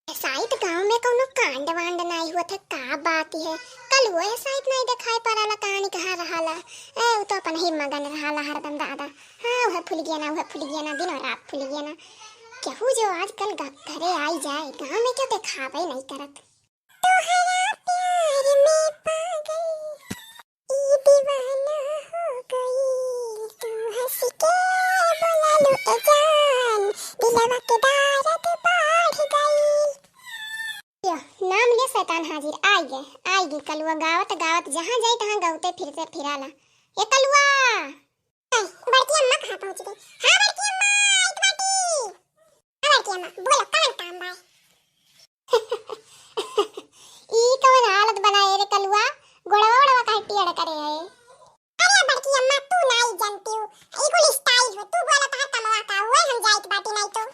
शायद गांव में कोनो कांड वांड नहीं हुआ था। का बात है कल वो शायद नहीं दिखाई पड़ाला कहानी कहाँ रहाला। वो तो अपन ही मगन रहाला हरदम दादा। हाँ वह भूल गया ना, वह भूल गया ना, दिन और रात भूल गया ना। केहू जो आजकल घरे आई जाए गांव में क्यों दिखावे नहीं करत। तोहरा प्यार में पागल ई दीवाना हो गई, तू हंस के बोला लो ए जान, दिलवा के दर्द बढ़ गई। नाम ले शैतान हाजिर आई गई कलुआ गावत गावत जहां जाए तहां गावते फिरते फिराला। ये कलुआ बड़की अम्मा कहां पहुंच गई? हां बड़की अम्मा आई बाटी। हां बड़की अम्मा बोलो कौन काम बा? ई कौन हालत बनाए रे कलुआ, गोड़वा गोड़वा काहे टियड़ करे है? अरे बड़की अम्मा तू नहीं जानती हो ई कुल स्टाइल हो, तू बोला ता कमवा का हुए हम जाइत बाटी नहीं तो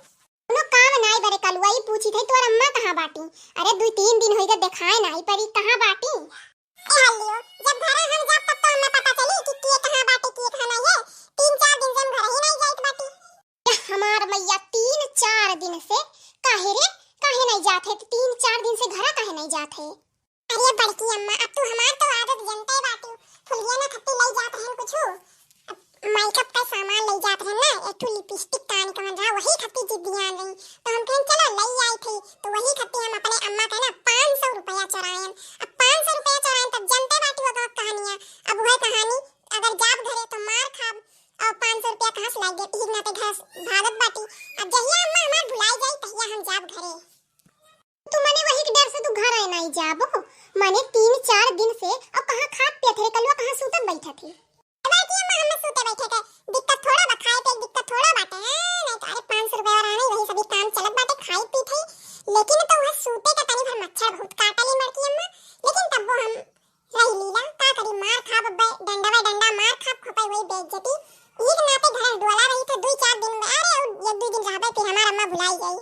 कोनो काम नहीं बरे कलुआ। ई पूछी थई तोर अम्मा कहां बाटी? अरे 2-3 दिन होई त देखाए नहीं परी कहां बाटी? ए हल्लियो जब घर हम जा तब तो हमें पता चली कि के कहां बाटी के कहां नहीं है। 3-4 दिन से हम घर ही नहीं जाइत बाटी। हमार मैया 3-4 दिन से काहे रे काहे नहीं जात है? 3-4 दिन से घर काहे नहीं जात है? अरे बड़की अम्मा अब तू हमार तो आदत जनते बाटी, फुलिया ना खत्ती ले जात हैं कुछु मेकअप का सामान ले जात है ना, एक लिपस्टिक कान का रहा वही खत्ती जिद ध्यान रही तो हम कहें चलो ले आई थी तो वही खत्ती हम अपने अम्मा का ना 500 रुपया चुराएं। अब 500 रुपया चुराएं तब जनते बाटी वो कहानियां। अब वह कहानी अगर जाब घरे तो मार खाब और 500 रुपया कहां से लागे ठीक ना ते घर भागत बाटी। अब जहिया अम्मा हमार भुलाई जाई तहिया हम जाब घरे। तू मने वही के डर से तू घर आए नहीं जाबो माने 3-4 दिन से। अब कहां खात पियत रे कलवा, कहां सुतत बैठत है? बाकी अम्मा हम सुते बैठे थे, दिक्कत थोड़ा बा खाए पे दिक्कत थोड़ा बाटे नहीं तो अरे 500 रुपया और आने वही सभी काम चलत बाटे खाई पी थे। लेकिन तो वह सूते का तनी भर मच्छर बहुत काटली मरकी अम्मा। लेकिन तब वो हम रही लीला का करी मार खाब डंडा मार खाब खपाई वही बेइज्जती एक नाते घर डोला रही तो 2-4 दिन में अरे 1-2 दिन रहबे फिर हमार अम्मा भुलाई गई।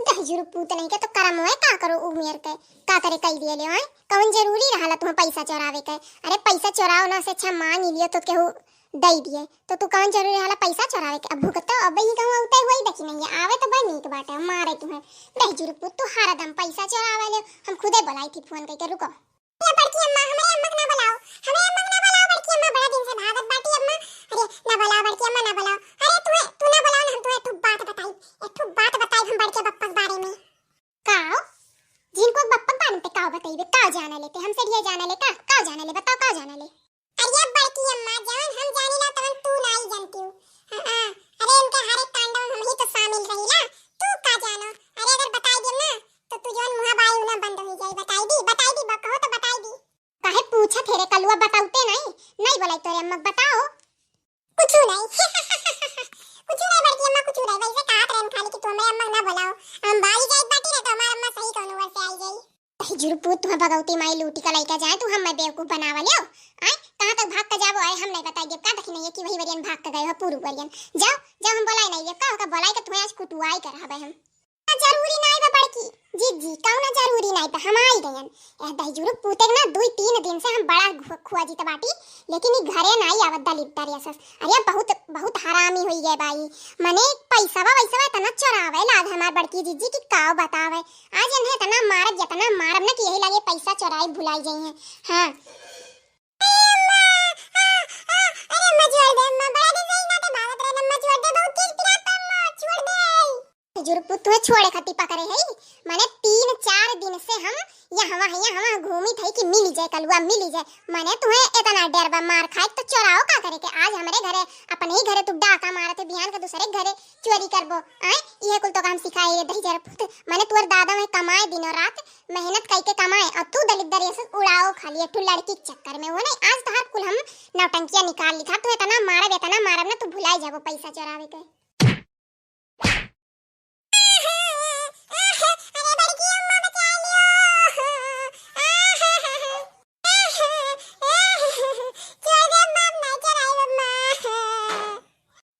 दहजुर पूत नहीं के तो करम होए का करो उमेर के का करे कई दिए ले होए कौन जरूरी रहला तुम्हें पैसा चोरावे के? अरे पैसा चोराओ ना से अच्छा मान लियो तो केहू दई दिए तो तू कौन जरूरी रहला पैसा चोरावे के? अब भुगतो अब ही कहूं उते होई देखी नहीं आवे तो बनी के बाटे मारे तुम्हें दहजुर पूत तू हरदम पैसा चोरावे ले। हम खुदे बुलाई थी फोन करके रुको। ये बड़की अम्मा हमें अम्मा ना बुलाओ, हमें अम्मा ना बुलाओ बड़की अम्मा बड़ा दिन से भागत बाटी अम्मा। अरे ना बुलाओ बड़की अम्मा ना बुलाओ। अरे तू ना बुलाओ ना हम तुम्हें एक बात बताई हम बड़के बप्पा के बारे में। काओ जिनको बप्पा बारे में काओ बताइबे का जाना लेते हमसे ये जाना ले का जाना ले बताओ का जाना ले? अरे बड़की अम्मा जान हम जानी ना तवन तू नहीं जानती हो। हां अरे इनके हर एक कांड में हम ही तो शामिल रही ना, तू का जानो? अरे अगर बताई दे ना तो तू जोन मुंह बाई ना बंद हो जाई। बताई दी कहो तो बताई दी। काहे पूछा तेरे कलुआ बताउते नहीं बोलाई तोरे अम्मा बताओ कुछ नहीं। कुछ नहीं बड़की अम्मा कुछ नहीं वैसे कहा प्रेम खाली कि तू हमें अम्मा ना बुलाओ हम बाई जाई बाटी ना तो हमार अम्मा सही कौन वर से आई जाई। जुरपुत तुम्हें भगवती माई लूटी का लइका जाए तू हम मैं बेवकूफ बनावा लियो आय कहां तक भाग के जाबो आए हम नहीं बताई देब का देखी नहीं है कि वही वरियन भाग के गए हो पूर्व वरियन। जाओ हम बोलाई नहीं देब का बोलाई के तुम्हें आज कुटुआई कर हबे हम जरूरी नहीं बा बड़की जी कौन जरूरी नहीं तो हम आई गयन। ए दहजुर पूते ना 2-3 दिन से हम बड़ा खुआ जीत बाटी लेकिन ई घरे नहीं आवत दलित रियासस। अरे बहुत हरामी होई गए भाई मने पैसा वैसा तना चोरावे लाग हमार बड़की जीजी की काव बतावे आज इन्हें तना मारब जतना मारब ना कि यही लगे पैसा चोराई भुलाई जाई है। हां अरे अम्मा छोड़ दे अम्मा बड़ा दिन से ना ते भागत रहे अम्मा छोड़ दे बहुत चीज पिलाता अम्मा छोड़ दे। जुरपुत तुम्हें छोड़े खाती पकड़े है माने 3-4 दिन से हम यहाँ घूमी थई कि मिल जाए कलुआ मिल जाए माने तुम्हें इतना डर बा मार खाए तो चोराओ का करे के आज हमारे घरे अपने ही घरे तू डाका मारत है बिहान का दूसरे घरे चोरी करबो आए ये कुल तो काम सिखाई रे दही जरपुत माने तोर दादा में कमाए दिन और रात मेहनत करके कमाए और तू दलित दरिया से उड़ाओ खाली तू लड़की के चक्कर में वो नहीं आज तो हर कुल हम नौटंकिया निकाल लिखा तू इतना मारब ना तू भुलाई जाबो पैसा चोरावे के।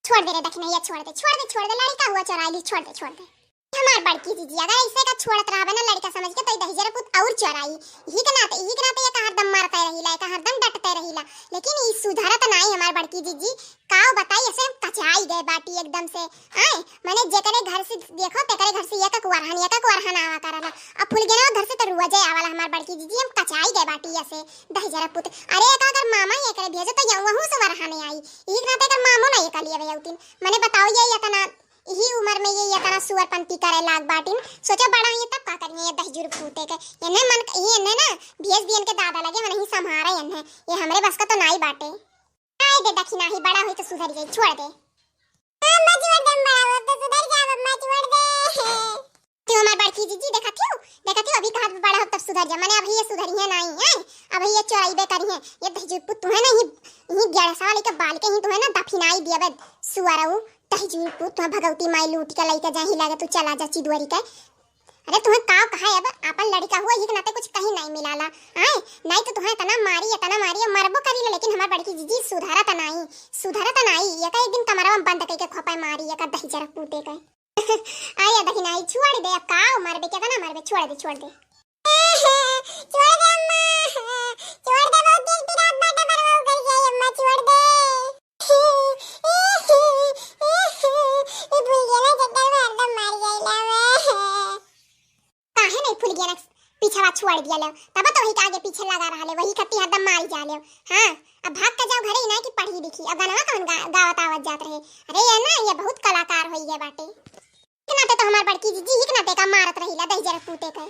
छोड़ दे रे दखिनैया छोड़ दे लड़का हुआ चोरा ली छोड़ दे हमार बड़की जीजी अगर ऐसे का छोड़त रहबे ना लड़का समझ के तो दही जरा पुत और चोराई ही के नाते ये का हरदम मारते रहिला का हरदम डटते रहिला लेकिन ई सुधारत नहीं हमार बड़की जीजी काओ बताई ऐसे कचाई गए बाटी एकदम से आए माने जेकरे घर से देखो तेकरे घर से एक वरहन आवा करला अब फूल गेना घर से तो रुआ जाए आवाला हमार बड़की जीजी हम कचाई गए बाटी ऐसे दही जरा पुत अरे एक अगर मामा ये करे भेजे तो वहू से वरहन आई ई नाते कर मामो नहीं कलिए वेउतिन माने बताओ ये इतना ही उम्र में ये इतना सुअरपंती करे लाग बाटिन सोचो बड़ा ये तब का करिए ये दही जुर फूटे के ये मन ये ने ना भेज दियन के दादा लगे मन ही संभारा ये हमरे बस का तो नहीं बाटे आए दे दखिना ही बड़ा हुई तो सुधर जाई छोड़ दे अम्मा छोड़ दे बड़ा हो तो सुधर जा अम्मा छोड़ दे तू हमार बड़की जीजी देखा थी अभी कहा बड़ा हो तब सुधर जा माने अभी ये सुधरी है नहीं है अभी ये चोराई बे करी है ये दही जुर पुत तू है ना ही ग्यारह साल के बाल के ही तू है ना दफिनाई दिया बे सुअरऊ दही जुर पुत तू भगवती माई लूट के लइका जाही लागे तू चला जा चिदवरी के अरे तुम्हें काव कहा है अब अपन लड़का हुआ ये नाते कुछ कहीं नहीं मिलाला आए नहीं तो तुम्हें तना मारी मरबो करी लेकिन हमार बड़की जीजी सुधारत नहीं ये का एक दिन कमरा में बंद करके खोपाई मारी ये का दही जरा पूते के आया दही नहीं छोड़ दे अब काव मरबे क्या ना मरबे छोड़ दे छोड़ दे अम्मा छोड़ दे बहुत देर की रात बाटा बरवा कर जाए अम्मा छोड़ दे ये भूल गया ना जट्टा में हरदम मार जाइला काहे नहीं फूल गया पीछा छोड़ दिया ले तब तो वही के आगे पीछे लगा रहा ले वही कत्ती हरदम मारी जा ले हां अब भाग के जाओ घरे ना कि पढ़ी लिखी अब गाना कौन गावत आवत जात रहे अरे ये ना ये बहुत कलाकार होई है बाटे इतना तो हमार बड़की जीजी ही नाते का मारत रहिला दही जरा पूते के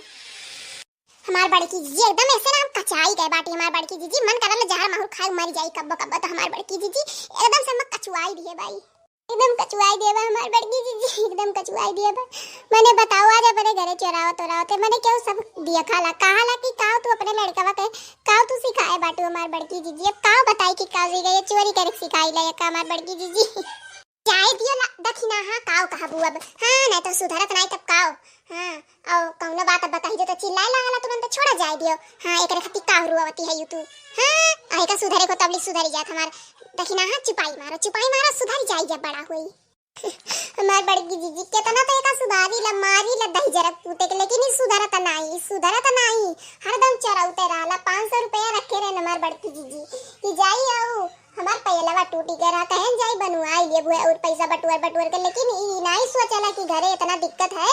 हमार बड़की जीजी एकदम ऐसे नाम कचाई गए बाटी हमार बड़की जीजी मन करल जहर माहौर खाए मर जाई कब्बो कब्बो तो हमार बड़की जीजी एकदम से मत कचुआई दिए भाई एकदम कचुआई दिए हमार बड़की जीजी एकदम कचुआई दिए मैंने बताओ आज अपने घरे चोरावते मैंने क्यों सब दिया खाला कहाला कि काव तू अपने लड़का के काव तू सिखाए बाटू हमार बड़की जीजी अब काव बताई कि काव गई चोरी करे सिखाई ले का हमार बड़की जीजी चाय दियो दखिना हां काव कहबू अब हां नहीं तो सुधरत नहीं तब काव हां और कौनो बात बताई दे तो चिल्लाए लागला तुरंत छोड़ा जाए दियो हां एकरे खाती काव रुआवती है तू हां आए का सुधरे को तबली सुधरी जात हमार दखिना हां चुपाई मारा सुधर जाई जब बड़ा होई हमार बड़की जीजी केतना तो एका सुधारी ला मारी ला दही जरा पूते के लेकिन सुधरत नहीं हरदम चराउते रहला 500 रुपया रखे रे हमार बड़की जीजी कि जाई आऊ हमार पहलवा टूटी के रहा कहन जाई बनवाई लिए बुआ और पैसा बटुर के लेकिन ई नहीं सोचला कि घरे इतना दिक्कत है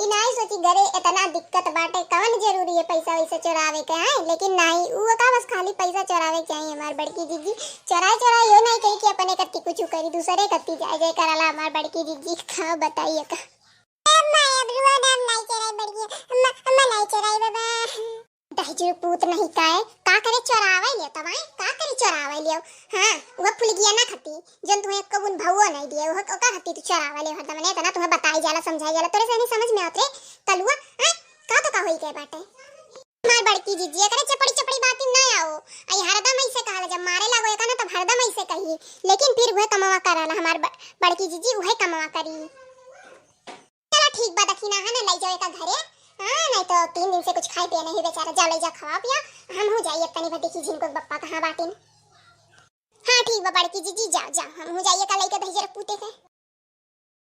ई नहीं सोची घरे इतना दिक्कत बाटे कौन जरूरी है पैसा वैसे चोरावे के है लेकिन नहीं ऊ का बस खाली पैसा चोरावे चाहिए हमार बड़की जीजी चोराई यो नहीं कही कि अपने कत्ती कुछ करी दूसरे कत्ती जाए करला हमार बड़की जीजी का बताइए का अम्मा अब रुआ नाम नहीं चोराई बड़की अम्मा नहीं चोराई बाबा दही जुर पूत नहीं का करे चोरावे लियो तवाई का करे चोरावे लियो हां वो फुल गया ना खती जन तुम्हें कबून भवो नहीं दिए वो का खती तू चोरावे लियो हरदम ने तना तुम्हें बताई जाला समझाई जाला तोरे से नहीं समझ में आते तलुआ हां का होई के बाटे हमार बड़की जीजी करे चपड़ी बात ना आओ आई हरदम ऐसे कहला जब मारे लागो एका ना तब हरदम ऐसे कही लेकिन फिर वह कमावा करला हमार बड़की जीजी वह कमावा करी चलो ठीक बा दखिना है ना ले जाओ एका घरे हां नहीं तो 3 दिन से कुछ खाए पिए नहीं बेचारा जा ले जा खवा पिया हम हो जाइए तनी भटी की जिनको बप्पा कहां बाटिन हां ठीक बा बड़की जीजी जाओ हम हो जाइए कल लेके दही जरा पूते के